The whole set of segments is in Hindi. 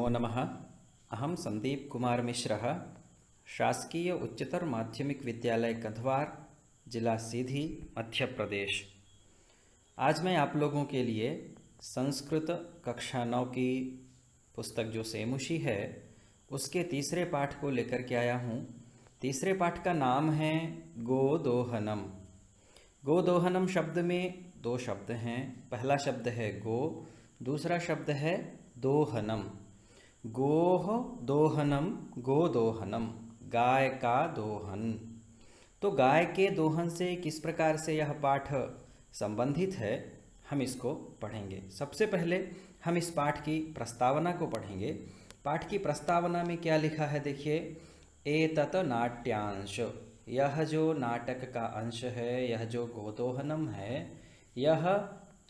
नमो नमः। अहं संदीप कुमार मिश्रः, शासकीय उच्चतर माध्यमिक विद्यालय कंधवार, जिला सीधी, मध्य प्रदेश। आज मैं आप लोगों के लिए संस्कृत कक्षा 9 की पुस्तक जो सेमुषी है उसके तीसरे पाठ को लेकर के आया हूँ। तीसरे पाठ का नाम है गोदोहनम। गोदोहनम शब्द में दो शब्द हैं। पहला शब्द है गो, दूसरा शब्द है दोहनम। गोह दोहनम, गोदोहनम, गाय का दोहन। तो गाय के दोहन से किस प्रकार से यह पाठ संबंधित है, हम इसको पढ़ेंगे। सबसे पहले हम इस पाठ की प्रस्तावना को पढ़ेंगे। पाठ की प्रस्तावना में क्या लिखा है देखिए। एतत् नाट्यांश, यह जो नाटक का अंश है, यह जो गोदोहनम है, यह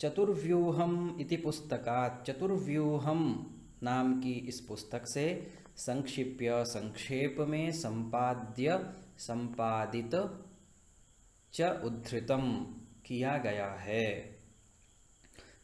चतुर्व्यूहम इति पुस्तकात्, चतुर्व्यूहम नाम की इस पुस्तक से संक्षिप्य, संक्षेप में, संपाद्य, संपादित च उद्धृतम किया गया है।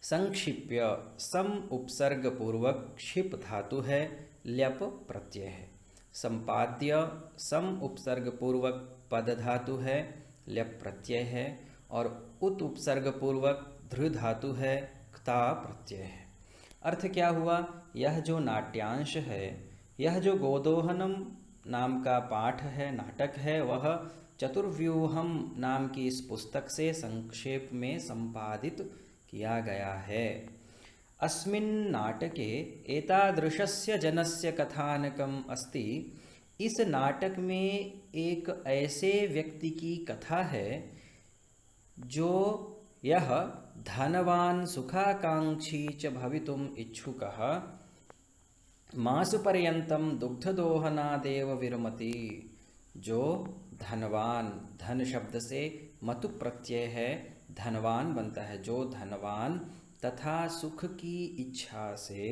संक्षिप्य सम उपसर्ग पूर्वक क्षिप धातु है, ल्यप प्रत्यय है। संपाद्य सम उपसर्ग पूर्वक पद धातु है, ल्यप प्रत्यय है। और उत उपसर्ग पूर्वक धृ धातु है, क्ता प्रत्यय है। अर्थ क्या हुआ, यह जो नाट्यांश है, यह जो गोदोहनम नाम का पाठ है, नाटक है, वह चतुर्व्यूहम नाम की इस पुस्तक से संक्षेप में संपादित किया गया है। अस्मिन् नाटके एतादृशस्य जनस्य कथानकम अस्ति। इस नाटक में एक ऐसे व्यक्ति की कथा है जो यह धनवान सुखाकांक्षी च भवितुम इच्छुकः मासपर्यन्तं दुग्धदोहनादेव विरमति। जो धनवान, धन शब्द से मतु प्रत्यय है, धनवान बनता है। जो धनवान तथा सुख की इच्छा से,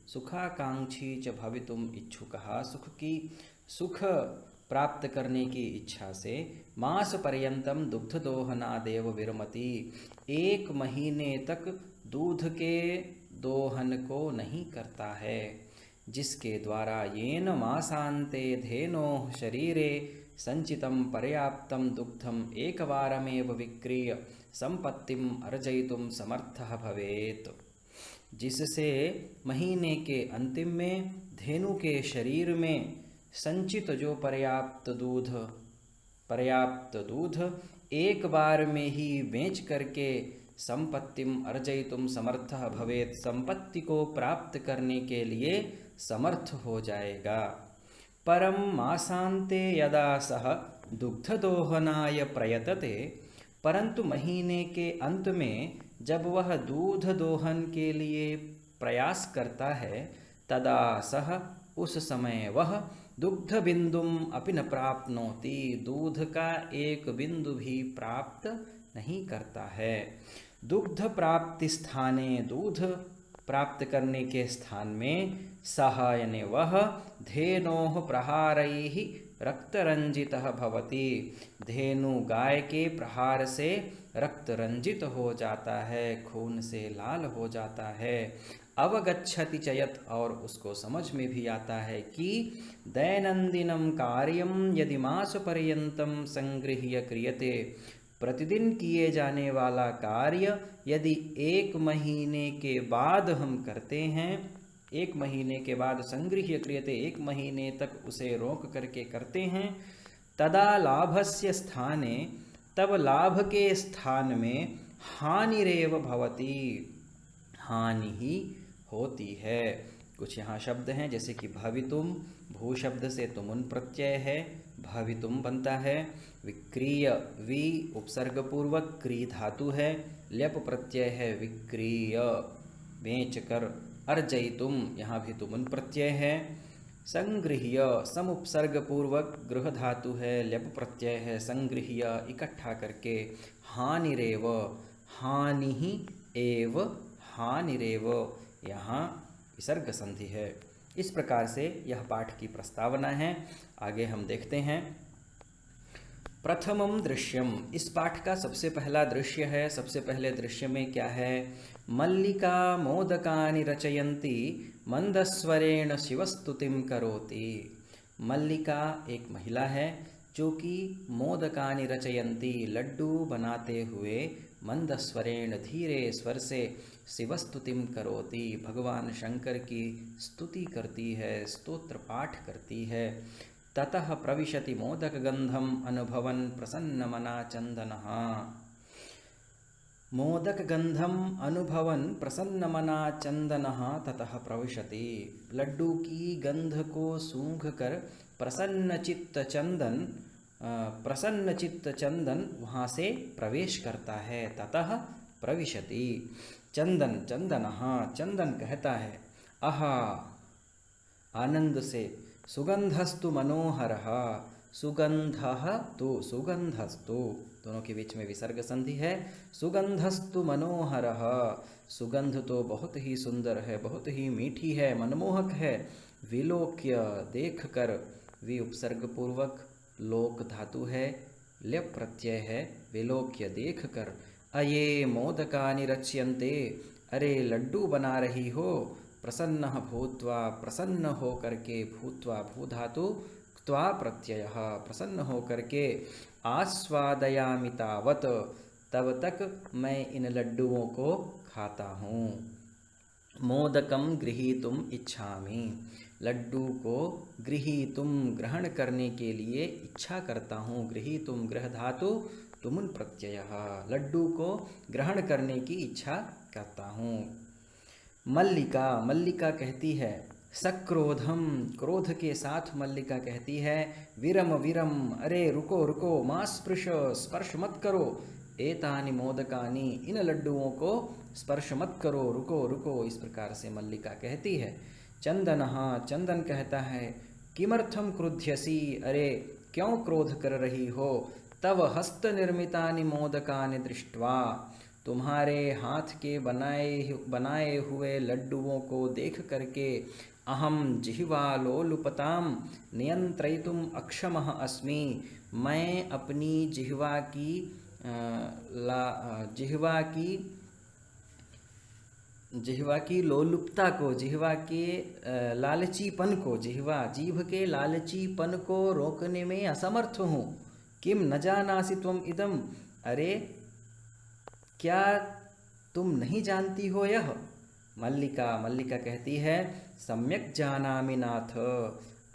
सुखाकांक्षी च भवितुम इच्छुकः, सुख प्राप्त करने की इच्छा से, मास पर्यंतम दुग्धदोहनादेव विरमति, 1 महीने तक दूध के दोहन को नहीं करता है, जिसके द्वारा येन मासान्ते धेनोः शरीरे संचितं पर्याप्तं दुग्धम एकवारमेव विक्रीय संपत्तिम अर्जयितुम समर्थः भवेत्। जिससे महीने के अंतिम में धेनु के शरीर में संचित जो पर्याप्त दूध एक बार में ही बेच करके संपत्तिम अर्जयितुम समर्थः भवेत्, संपत्ति को प्राप्त करने के लिए समर्थ हो जाएगा। परम मासान्ते यदा सह दुग्धदोहनाय प्रयतते, परंतु महीने के अंत में जब वह दूध दोहन के लिए प्रयास करता है, तदा सह उस समय वह दुग्ध बिंदुम अपि न प्राप्नोति, दूध का एक बिंदु भी प्राप्त नहीं करता है। दुग्ध प्राप्ति स्थाने, दूध प्राप्त करने के स्थान में, सह यानी वह, धेनोः प्रहारैः रक्तरंजितः भवति, धेनु गाय के प्रहार से रक्त रंजित हो जाता है, खून से लाल हो जाता है। अवगच्छति चयत, और उसको समझ में भी आता है कि दैनंदिनम कार्यम यदि मासपर्यंतम संगृह्य क्रियते, प्रतिदिन किए जाने वाला कार्य यदि 1 महीने के बाद हम करते हैं, 1 महीने के बाद संगृह्य क्रियते, 1 महीने तक उसे रोक करके करते हैं, तदा लाभस्य स्थाने, तब लाभ के स्थान में हानिरेव भवति, हानि ही होती है। कुछ यहाँ शब्द हैं जैसे कि भवितुम, भू शब्द से तुमुन प्रत्यय है, भवितुम बनता है। विक्रीय, वी उपसर्ग पूर्वक क्री धातु है, ल्यप प्रत्यय है, विक्रीय बेच कर। अर्जयितुम, यहाँ भी तुमुन प्रत्यय है। संगृह्य, सम उपसर्ग पूर्वक गृह धातु है, ल्यप प्रत्यय है, संगृह्य इकट्ठा करके। हानिरेव, हानि ही एव, हानिरेव, यहाँ विसर्ग संधि है। इस प्रकार से यह पाठ की प्रस्तावना है। आगे हम देखते हैं। प्रथमम दृश्यम, इस पाठ का सबसे पहला दृश्य है। सबसे पहले दृश्य में क्या है? मल्लिका मोदकानि रचयन्ति मंदस्वरेण शिवस्तुतिम करोति। मल्लिका एक महिला है जो कि मोदकानि रचयन्ति, लड्डू बनाते हुए, मंदस्वरेण धीरे स्वर से, शिवस्तुतिम करोति, भगवान शंकर की स्तुति करती है, स्तोत्र पाठ करती है। ततः प्रविशति मोदकगंधम अनुभवन् प्रसन्नमना चंदनः। मोदकगंधम अनुभवन् प्रसन्नमना चंदनः ततः प्रविशति, लड्डू की गंध को सूंघ कर प्रसन्न चित्त चंदन वहाँ से प्रवेश करता है। ततः प्रविशति, चंदन चंदनः, चंदन कहता है, आहा आनंद से, सुगंधस्तु मनोहरः, सुगंधः तो सुगंधस्तु, दोनों के बीच में विसर्ग संधि है। सुगंधस्तु मनोहरः, सुगंध तो बहुत ही सुंदर है, बहुत ही मीठी है, मनमोहक है। विलोक्य देखकर, वि उपसर्ग पूर्वक, लोक धातु है, ल्यप प्रत्यय है, विलोक्य देखकर। अये मोदकानि रच्यन्ते, अरे लड्डू बना रही हो। प्रसन्न भूत्वा, प्रसन्न हो करके, भूत्वा भू धातु, त्वा प्रत्यय, प्रसन्न हो करके, आस्वादयामि तावत, तब तक मैं इन लड्डुओं को खाता हूँ। मोदकम गृहीतुम इच्छामि, लड्डू को गृहीतुम ग्रहण करने के लिए इच्छा करता हूँ। गृहीतुम गृह धातु, तुमुन प्रत्यय, लड्डू को ग्रहण करने की इच्छा करता हूँ। मल्लिका, मल्लिका कहती है, सक्रोधम, क्रोध के साथ मल्लिका कहती है, विरम विरम, अरे रुको रुको, मा स्पृश, स्पर्श मत करो, एतानि मोदकानि, इन लड्डुओं को स्पर्श मत करो, रुको रुको, इस प्रकार से मल्लिका कहती है। चंदनः, चंदन कहता है, किमर्थम क्रुध्यसी, अरे क्यों क्रोध कर रही हो। तव हस्त निर्मितानि मोदकानि दृष्ट्वा, तुम्हारे हाथ के बनाए हुए लड्डुओं को देख करके, अहम जिह्वा लोलुपताम नियंत्रयितुम अक्षमः अस्मि, मैं अपनी जिह्वा की लोलुपता को, जिह्वा के लालचीपन को, जीभ के लालचीपन को रोकने में असमर्थ हूँ। किम न जानासि त्वम इदम, अरे क्या तुम नहीं जानती हो यह। मल्लिका, मल्लिका कहती है, सम्यक जानामि नाथ,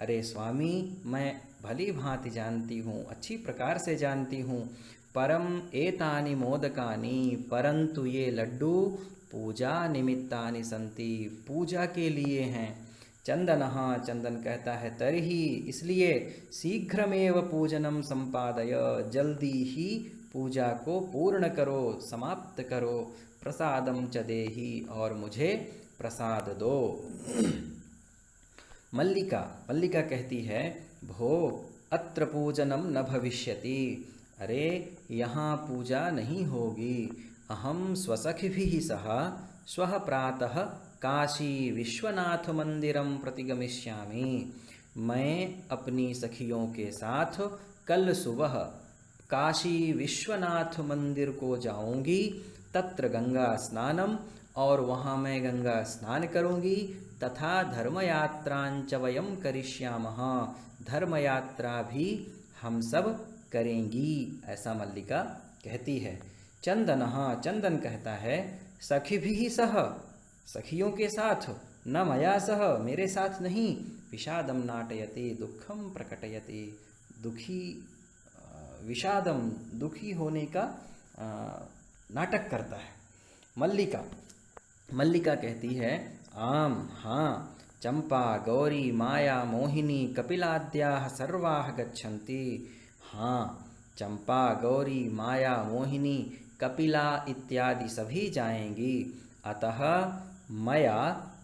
अरे स्वामी मैं भली भांति जानती हूँ, अच्छी प्रकार से जानती हूँ। परम एतानि मोदकानि, परंतु ये लड्डू पूजा निमित्तानि संति, पूजा के लिए हैं। चंदनः, चंदन कहता है, तर्हि, इसलिए, शीघ्रमेव पूजनम संपादय, जल्दी ही पूजा को पूर्ण करो, समाप्त करो। प्रसादम च देहि, और मुझे प्रसाद दो। मल्लिका, मल्लिका कहती है, भो अत्र पूजनम न भविष्यति, अरे यहाँ पूजा नहीं होगी। अहम स्वसखिभिः सह श्वः प्रातः काशी विश्वनाथ मंदिरम प्रतिगमिष्यामि, मैं अपनी सखियों के साथ कल सुबह काशी विश्वनाथ मंदिर को जाऊंगी। तत्र गंगा स्नानम, और वहाँ मैं गंगा स्नान करूंगी। तथा धर्मयात्रांच वयम करिष्यामः, धर्मयात्रा भी हम सब करेंगी, ऐसा मल्लिका कहती है। चंदनः, चंदन कहता है, सखिभिः सह, सखियों के साथ, न मया सह, मेरे साथ नहीं। विषादम नाटयति, दुखम प्रकटयति, दुखी, विषादम, दुखी होने का नाटक करता है। मल्लिका, मल्लिका कहती है, आम, हाँ, चंपा गौरी माया मोहिनी कपिलाद्याः सर्वाः गच्छन्ति, हाँ, चंपा गौरी माया मोहिनी कपिला इत्यादि सभी जाएंगी। अतः मया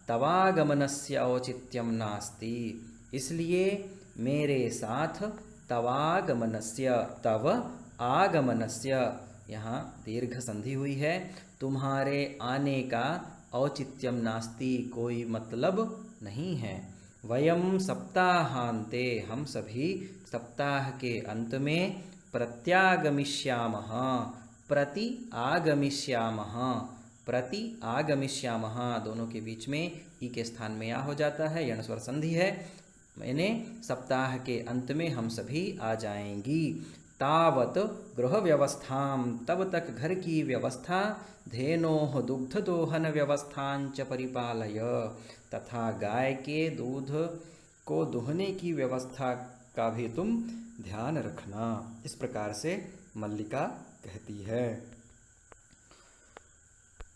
तवागमनस्य औचित्यम नास्ति, इसलिए मेरे साथ तवागमनस्य, तव आगमनस्य, यहाँ दीर्घ संधि हुई है, तुम्हारे आने का औचित्यम नास्ति, कोई मतलब नहीं है। वयम सप्ताहांते, हम सभी सप्ताह के अंत में, प्रत्यागमिष्यामः, प्रति आगमिष्यामः, प्रति आगमिष्यामः, दोनों के बीच में ई के स्थान में या हो जाता है, यण स्वर संधि है। मैंने सप्ताह के अंत में हम सभी आ जाएंगी। तावत गृह व्यवस्थाम, तब तक घर की व्यवस्था, धेनोः दुग्ध दोहन व्यवस्थांच परिपालय, तथा गाय के दूध को दुहने की व्यवस्था का भी तुम ध्यान रखना। इस प्रकार से मल्लिका कहती है।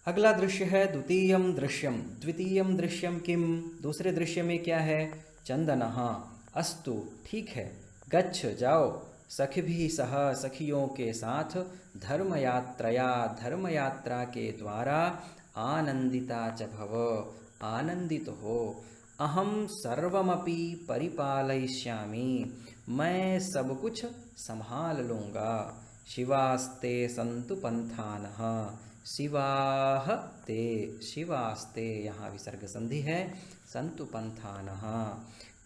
अगला दृश्य है द्वितीयम दृश्यम। द्वितीयम दृश्यम किम, दूसरे दृश्य में क्या है? चंदनः, अस्तु ठीक है, गच्छ जाओ, सखिभिः सह, सखियों के साथ, धर्मयात्रया, धर्मयात्रा के द्वारा, आनंदिता च भव, आनंदित हो, अहम सर्वमपि परिपालयिष्यामि, मैं सब कुछ संभाल लूँगा, शिवास्ते सन्तु पंथानः, शिवाह ते, शिवास्ते यहाँ विसर्ग संधि है, सन्तु पंथानः,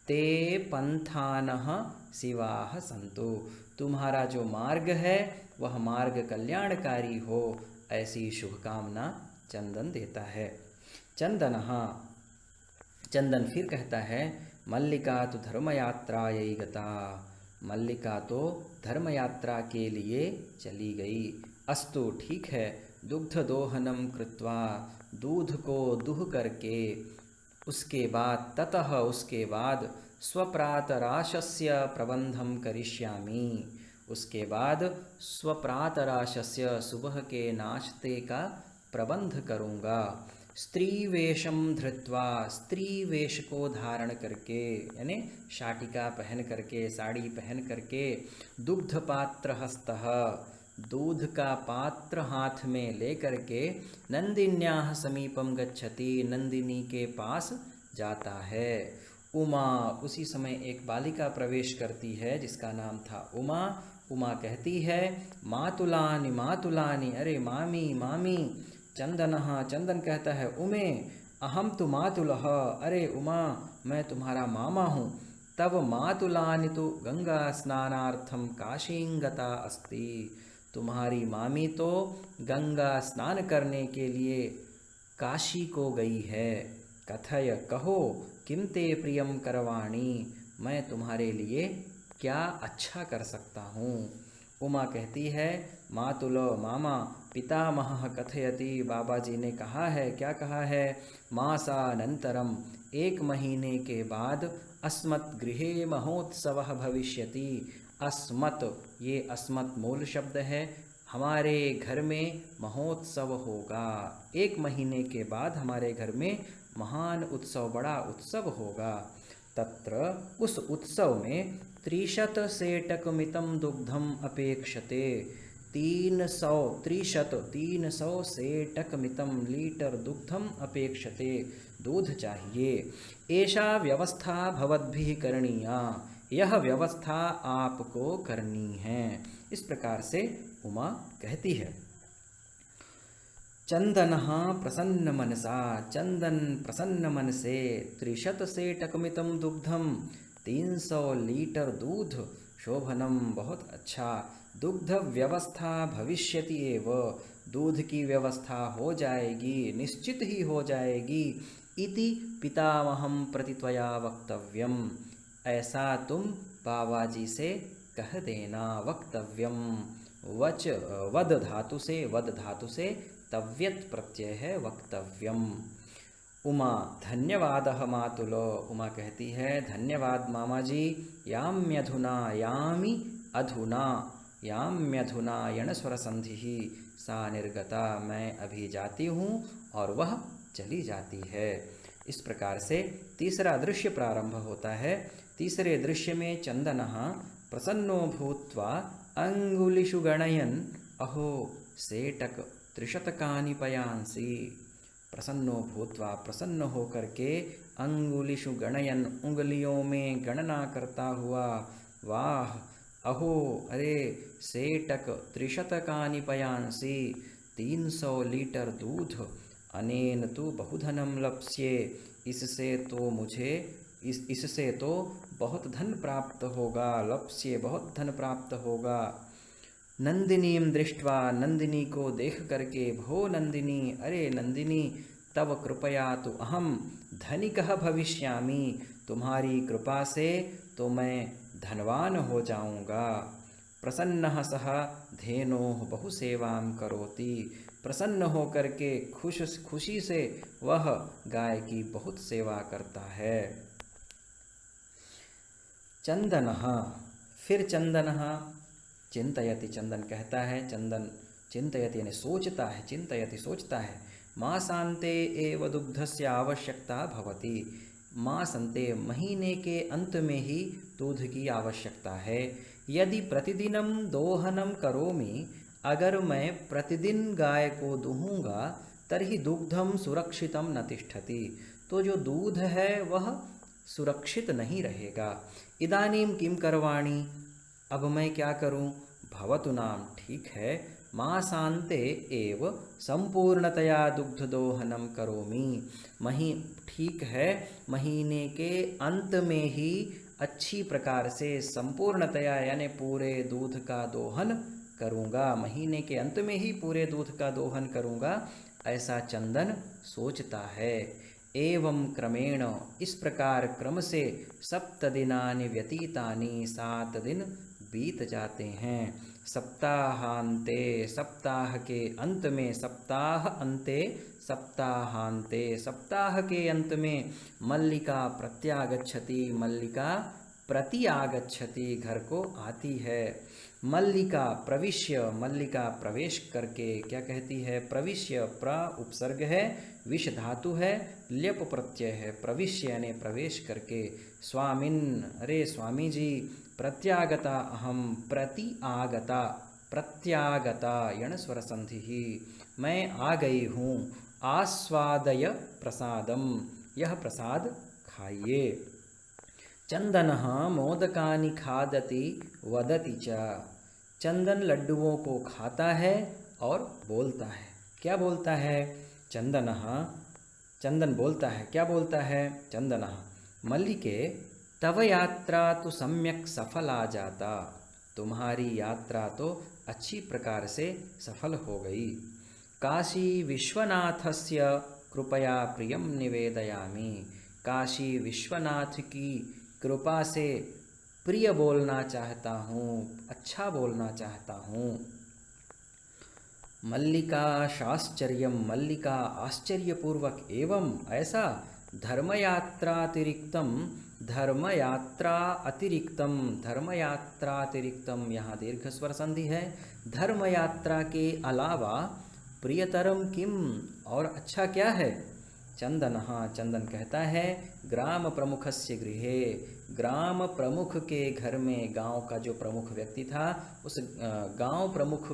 ते पंथानः शिवाः सन्तु, तुम्हारा जो मार्ग है वह मार्ग कल्याणकारी हो, ऐसी शुभकामना चंदन देता है। चंदनः, चंदन फिर कहता है, मल्लिका तो धर्मयात्रायै गता, मल्लिका तो धर्मयात्रा के लिए चली गई। अस्तु ठीक है, दुग्ध दोहनम कृत्वा, दूध को दुह करके, उसके बाद, ततः उसके बाद, स्वप्रातराशस्य प्रबंधम करिष्यामि, उसके बाद स्वप्रातराशस्य, सुबह के नाश्ते का प्रबंध करूँगा। स्त्री वेशम धृत्वा, स्त्री वेश को धारण करके, यानी शाटिका पहन करके, साड़ी पहन करके, दुग्ध पात्र हस्तः, दूध का पात्र हाथ में लेकर के, नंदिन्याः समीपम गच्छति, नंदिनी के पास जाता है। उमा, उसी समय एक बालिका प्रवेश करती है जिसका नाम था उमा। उमा कहती है, मातुलानि मातुलानि, अरे मामी मामी। चंदनः, चंदन कहता है, उमे अहम तु मातुलः, अरे उमा मैं तुम्हारा मामा हूँ। तब मातुलानि तु गंगा स्नानार्थम काशीं गता अस्ति, तुम्हारी मामी तो गंगा स्नान करने के लिए काशी को गई है। कथय, कहो, किम ते प्रियम करवाणी, मैं तुम्हारे लिए क्या अच्छा कर सकता हूँ। उमा कहती है, मातुलो मामा, पितामहः कथयति, बाबा जी ने कहा है, क्या कहा है? मासानंतरम, एक महीने के बाद, अस्मत् गृहे महोत्सवः भविष्यति। अस्मत्, ये अस्मत् मूल शब्द है, हमारे घर में महोत्सव होगा, एक महीने के बाद हमारे घर में महान उत्सव, बड़ा उत्सव होगा। तत्र, उस उत्सव में, 300 सेटकमितं दुग्धम अपेक्षते, 300 सेटकमितं लीटर दुग्धम अपेक्षते, दूध चाहिए। एषा व्यवस्था भवद्भिः करणीया, यह व्यवस्था आपको करनी है। इस प्रकार से उमा कहती है। चंदनः प्रसन्न मनसा, चंदन प्रसन्न मन से, 300 सेटकमितं दुग्धम, 300 लीटर दूध, शोभनम बहुत अच्छा, दुग्ध व्यवस्था भविष्यति एव, दूध की व्यवस्था हो जाएगी, निश्चित ही हो जाएगी। इति पितामहं प्रति त्वया वक्तव्यम, ऐसा तुम बाबा जी से कह देना। वक्तव्यम, वच वद धातु से, वद धातु से तव्यत प्रत्यय है, वक्तव्यम। उमा, धन्यवादः मातुलो, उमा कहती है, धन्यवाद मामा जी। याम्यधुना, यामि अधुना, याम्यधुना यण स्वर संधि, सा निर्गता, मैं अभी जाती हूँ और वह चली जाती है। इस प्रकार से तीसरा दृश्य प्रारंभ होता है। तीसरे दृश्य में चंदनः प्रसन्नो भूत्वा अंगुलिषु गणयन्, अहो सेटक 300 पयांसि, प्रसन्नो भूत्वा, प्रसन्न होकर के, अंगुलिषु गणयन, उंगलियों में गणना करता हुआ, वाह, अहो, अरे, सेटक 300 पयांसि, 300 लीटर दूध, अनेन तु बहुधनम लप्स्ये, इससे तो मुझे, इससे तो बहुत धन प्राप्त होगा, लप्स्ये बहुत धन प्राप्त होगा। नंदिनीं दृष्ट्वा, नंदिनी को देख करके, भो नंदिनी, अरे नंदिनी, तव कृपया तो अहम धनिकः भविष्यामि, तुम्हारी कृपा से तो मैं धनवान हो जाऊंगा। प्रसन्नः सः धेनोः बहुसेवां करोति, प्रसन्न होकर के खुशी से वह गाय की बहुत सेवा करता है। चंदनः, फिर चंदनः चिंतयति, चंदन कहता है, चंदन चिंतयति यानी सोचता है, चिंतयति सोचता है। मासान्ते एव दुग्धस्य आवश्यकता भवति, मासान्ते महीने के अंत में ही दूध की आवश्यकता है। यदि प्रतिदिनम दोहनम करोमि, अगर मैं प्रतिदिन गाय को दूहूँगा, तर्हि दुग्धम सुरक्षितम न तिष्ठति, तो जो दूध है वह सुरक्षित नहीं रहेगा। इदानीम किम करवाणी, अब मैं क्या करूं? भवतु नाम, ठीक है, मासान्ते एव संपूर्णतया दुग्धदोहनम करोमि, ठीक है, महीने के अंत में ही अच्छी प्रकार से संपूर्णतया यानी पूरे दूध का दोहन करूँगा, महीने के अंत में ही पूरे दूध का दोहन करूँगा, ऐसा चंदन सोचता है। एवं क्रमेण, इस प्रकार क्रम से 7 दिनानि व्यतीतानि, 7 दिन बीत जाते हैं। सप्ताहांते, सप्ताह के अंत में, सप्ताह के अंत में मल्लिका प्रत्यागच्छति, मल्लिका प्रति आगच्छति, घर को आती है। मल्लिका प्रविश्य, मल्लिका प्रवेश करके, क्या कहती है? प्रविश्य, प्र उपसर्ग है, विष धातु है, ल्यप प्रत्यय है, प्रविश्य यानी प्रवेश करके। स्वामिन, अरे स्वामी जी, प्रत्यागता अहम, प्रति आगता, प्रत्यागता यण स्वर संधि ही, मैं आ गई हूँ। आस्वादय प्रसादम, यह प्रसाद खाइए। चंदनः मोदकानि खादति वदति च, चंदन लड्डुओं को खाता है और बोलता है। क्या बोलता है? चंदनः, चंदन बोलता है, क्या बोलता है? चंदनः, मल्लिके तव यात्रा तो सम्यक सफला जाता, तुम्हारी यात्रा तो अच्छी प्रकार से सफल हो गई। काशी विश्वनाथस्य कृपया प्रियम निवेदयामि, काशी विश्वनाथ की कृपा से प्रिय बोलना चाहता हूँ, अच्छा बोलना चाहता हूँ। मल्लिका शाश्चर्यम, मल्लिका आश्चर्यपूर्वक, एवं ऐसा, धर्मयात्रातिरिक्तम, धर्मयात्रा अतिरिक्तम, धर्मयात्रातिरिक्तम, यहाँ दीर्घ स्वर संधि है। धर्मयात्रा के अलावा प्रियतरम किम, और अच्छा क्या है? चंदनः, चंदन कहता है, ग्राम प्रमुखस्य गृहे, ग्राम प्रमुख के घर में, गांव का जो प्रमुख व्यक्ति था उस गांव प्रमुख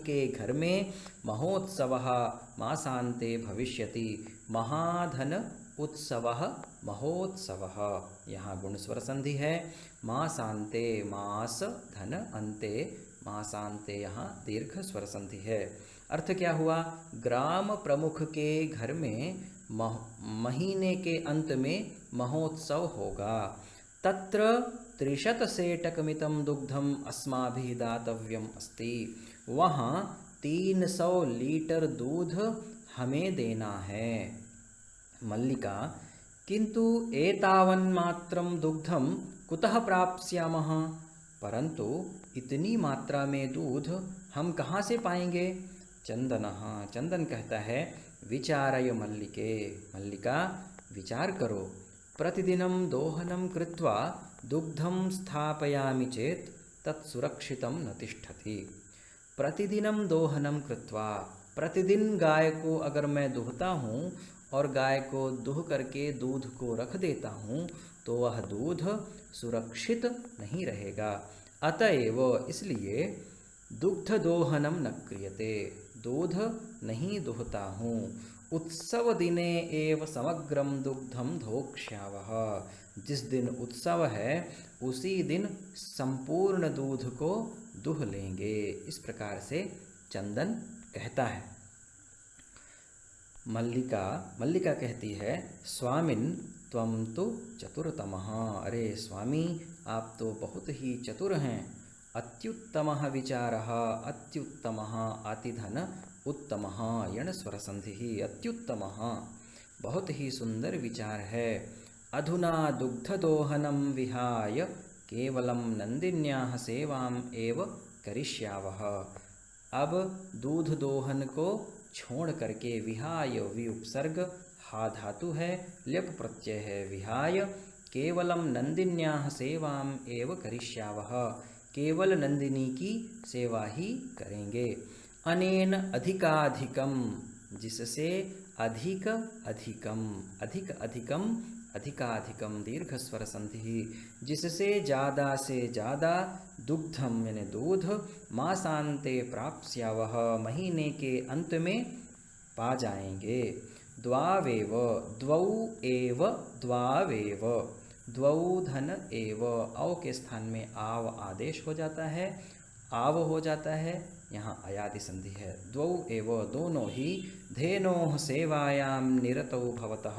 के घर में महोत्सवः मासान्ते भविष्यति, महाधन उत्सवः महोत्सवः, यहाँ गुण स्वर संधि है। मासान्ते, मास धन अन्ते, मासान्ते यहाँ दीर्घ स्वर संधि है। अर्थ क्या हुआ? ग्राम प्रमुख के घर में महीने के अंत में महोत्सव होगा। तत्र 30 सेटकमितं दुग्धम अस्माभिः दातव्यम अस्ति, वहाँ 300 लीटर दूध हमें देना है। मल्लिका, किंतु एतावन्मात्रं दुग्धम कुतः प्राप्स्यामः, परंतु इतनी मात्रा में दूध हम कहाँ से पाएंगे? चंदनः, चंदन कहता है, विचारय मल्लिके, मल्लिका विचार करो। प्रतिदिनं दोहनं कृत्वा दुग्धं स्थापयामि चेत् तत् सुरक्षितं न तिष्ठति। प्रतिदिनं दोहनं कृत्वा, प्रतिदिन गाय को अगर मैं दुहता हूँ और गाय को दुह करके दूध को रख देता हूँ तो वह दूध सुरक्षित नहीं रहेगा। अतएव, इसलिए दुग्ध दोहनम न क्रियते, दूध नहीं दुहता हूँ। उत्सव दिने एव समग्रम दुग्धम धोक्ष्यावः, जिस दिन उत्सव है उसी दिन संपूर्ण दूध को दुह लेंगे। इस प्रकार से चंदन कहता है। मल्लिका कहती है, स्वामिन त्वं तु चतुरतमः, अरे स्वामी आप तो बहुत ही चतुर हैं। अत्युत्तमः विचारः, अत्युत्तमः आतिधन उत्तमः यण स्वर संधि। अत्युत्तमः बहुत ही सुंदर विचार है। अधुना दुग्धदोहनं विहाय केवलं नंदिन्याः सेवाम एव करिष्यावः। अब दूध दोहन को छोड़ करके, विहाय वि उपसर्ग, हा धातु है, ल्यप प्रत्यय है, विहाय केवलम नंदिन्याः सेवाम एव करिष्यावः, केवल नंदिनी की सेवा ही करेंगे। अनेन अधिकाधिकम, जिससे अधिक अधिकम, अधिक अधिकम अधिकाधिकम दीर्घ स्वर संधि, जिससे ज़्यादा से ज़्यादा, दुग्धम यानी दूध, मासांते प्राप्स्यावः महीने के अंत में पा जाएंगे। द्वावेव, द्वौ एव, द्वावेव, द्वौ धन एव, औ के स्थान में आव आदेश हो जाता है, आव हो जाता है, यहाँ अयादि संधि है। द्वौ एव दोनों ही, धेनोः सेवायाम निरतौ भवतः,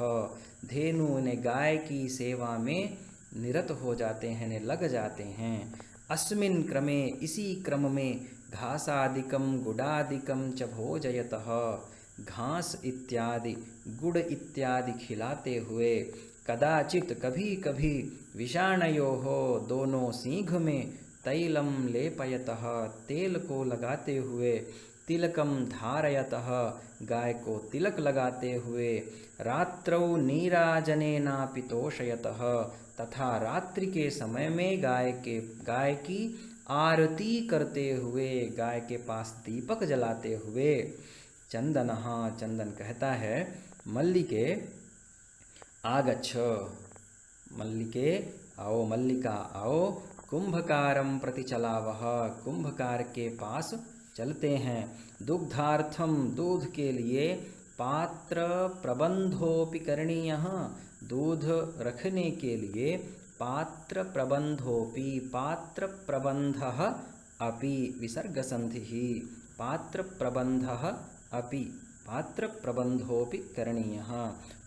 धेनु ने गाय की सेवा में निरत हो जाते हैं, ने लग जाते हैं। अस्मिन् क्रमे, इसी क्रम में, घासादिकम गुडादिकम च भोजयतः, घास इत्यादि गुड़ इत्यादि खिलाते हुए, कदाचित कभी कभी, विषाणयोः दोनों सींघ में, तैलम लेपयतः तेल को लगाते हुए, तिलकम धारयतः गाय को तिलक लगाते हुए, रात्रौ नीराजनेनापि तोषयतः तथा रात्रि के समय में गाय की आरती करते हुए, गाय के पास दीपक जलाते हुए। चंदनः, चंदन कहता है, मल्लिके आगच्छ, मल्लिके आओ, मल्लिका आओ, कुंभकारम प्रति चलावः, कुंभकार के पास चलते हैं। दुग्धार्थम, दूध के लिए, पात्र प्रबंधोपि करणीयः, दूध रखने के लिए, पात्र प्रबंधोपि, पात्र प्रबंधः अपि विसर्ग संधि, पात्र प्रबंधः अपि, पात्र प्रबंधोपि करणीयः,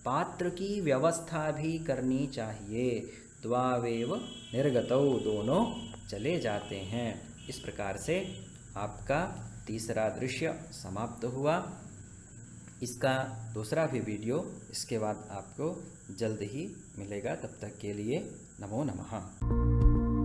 पात्र की व्यवस्था भी करनी चाहिए। द्वावेव निर्गतौ, दोनों चले जाते हैं। इस प्रकार से आपका तीसरा दृश्य समाप्त हुआ। इसका दूसरा भी वीडियो इसके बाद आपको जल्द ही मिलेगा। तब तक के लिए नमो नमः।